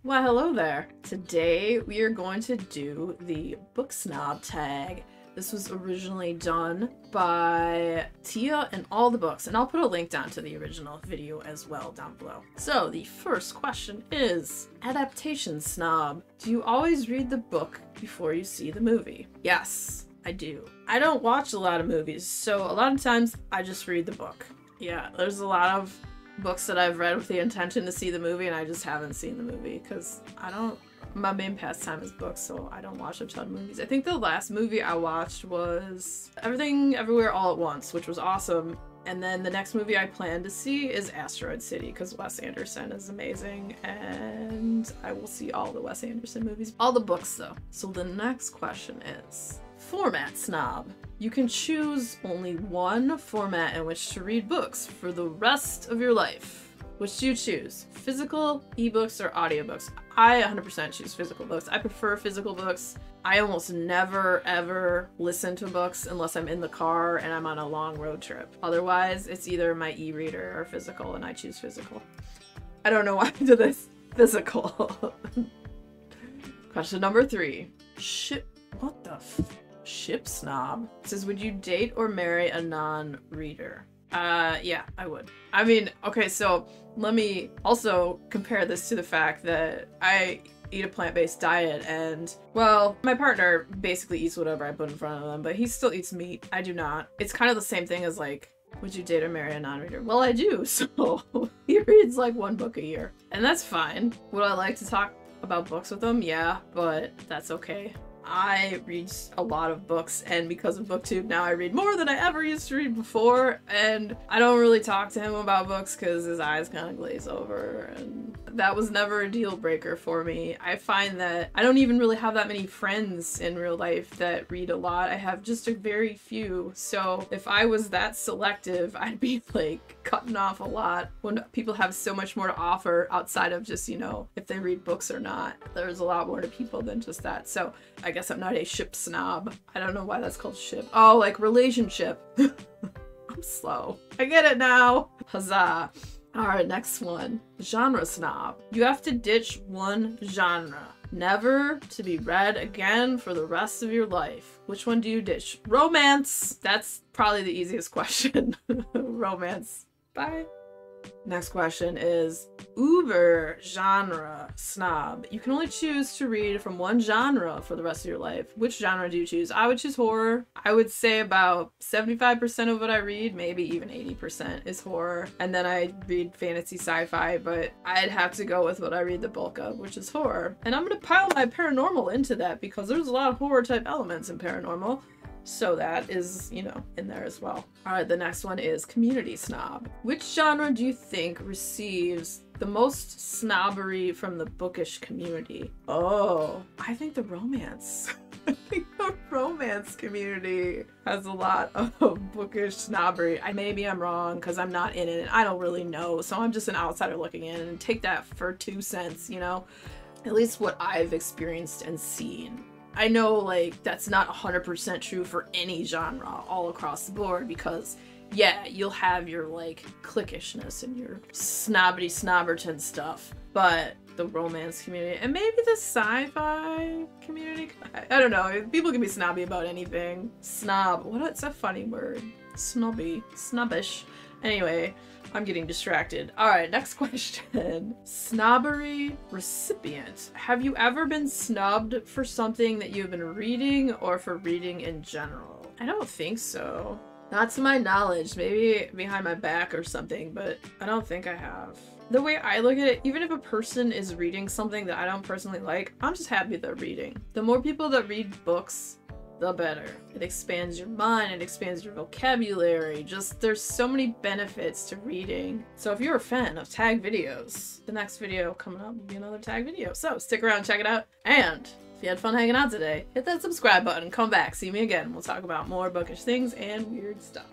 Well, hello there. Today we are going to do the Book Snob Tag. This was originally done by Tia and all the books, and I'll put a link down to the original video as well down below. So the first question is, Adaptation Snob. Do you always read the book before you see the movie? Yes, I do. I don't watch a lot of movies, so a lot of times I just read the book. Yeah, there's a lot of books that I've read with the intention to see the movie and I just haven't seen the movie because my main pastime is books, so I don't watch a ton of movies. I think the last movie I watched was Everything Everywhere All at Once, which was awesome. And then the next movie I plan to see is Asteroid City because Wes Anderson is amazing and I will see all the Wes Anderson movies. All the books though. So the next question is, format snob. You can choose only one format in which to read books for the rest of your life. Which do you choose? Physical, ebooks, or audiobooks? I 100% choose physical books. I prefer physical books. I almost never ever listen to books unless I'm in the car and I'm on a long road trip. Otherwise, it's either my e-reader or physical, and I choose physical. I don't know why I did this. Physical. Question number 3. What the Ship snob. It says, would you date or marry a non-reader? Yeah, I would. I mean, okay, so let me also compare this to the fact that I eat a plant-based diet and, well, my partner basically eats whatever I put in front of him, but he still eats meat. I do not. It's kind of the same thing as like, would you date or marry a non-reader? Well, I do, so he reads like 1 book a year. And that's fine. Would I like to talk about books with him? Yeah, but that's okay. I read a lot of books, and because of Booktube now I read more than I ever used to read before, and I don't really talk to him about books because his eyes kind of glaze over, and that was never a deal breaker for me. I find that I don't even really have that many friends in real life that read a lot. I have just a very few, so if I was that selective, I'd be like cutting off a lot when people have so much more to offer outside of just, you know, if they read books or not. There's a lot more to people than just that, so I guess I'm not a ship snob. I don't know why that's called ship. Oh, like relationship. I'm slow. I get it now. Huzzah. Alright, next one. Genre snob. You have to ditch one genre, never to be read again for the rest of your life. Which one do you ditch? Romance. That's probably the easiest question. Romance. Bye. Next question is, uber genre snob. You can only choose to read from one genre for the rest of your life. Which genre do you choose? I would choose horror. I would say about 75% of what I read, maybe even 80% is horror. And then I read fantasy sci-fi, but I'd have to go with what I read the bulk of, which is horror. And I'm gonna pile my paranormal into that because there's a lot of horror type elements in paranormal. So that is, you know, in there as well. Alright, the next one is community snob. Which genre do you think receives the most snobbery from the bookish community? Oh, I think the romance. I think the romance community has a lot of bookish snobbery. Maybe I'm wrong because I'm not in it and I don't really know, so I'm just an outsider looking in, and take that for 2 cents, you know? At least what I've experienced and seen. I know, like, that's not 100% true for any genre all across the board because, yeah, you'll have your, like, cliquishness and your snobbity snobberton stuff, but the romance community, and maybe the sci-fi community, I don't know, people can be snobby about anything. Snob, what's a funny word? Snobby, snubbish. Anyway, I'm getting distracted. Alright, next question. Snobbery Recipient. Have you ever been snubbed for something that you've been reading or for reading in general? I don't think so. Not to my knowledge. Maybe behind my back or something, but I don't think I have. The way I look at it, even if a person is reading something that I don't personally like, I'm just happy they're reading. The more people that read books, the better. It expands your mind, it expands your vocabulary, just there's so many benefits to reading. So if you're a fan of tag videos, the next video coming up will be another tag video. So stick around, check it out, and if you had fun hanging out today, hit that subscribe button, come back, see me again. We'll talk about more bookish things and weird stuff.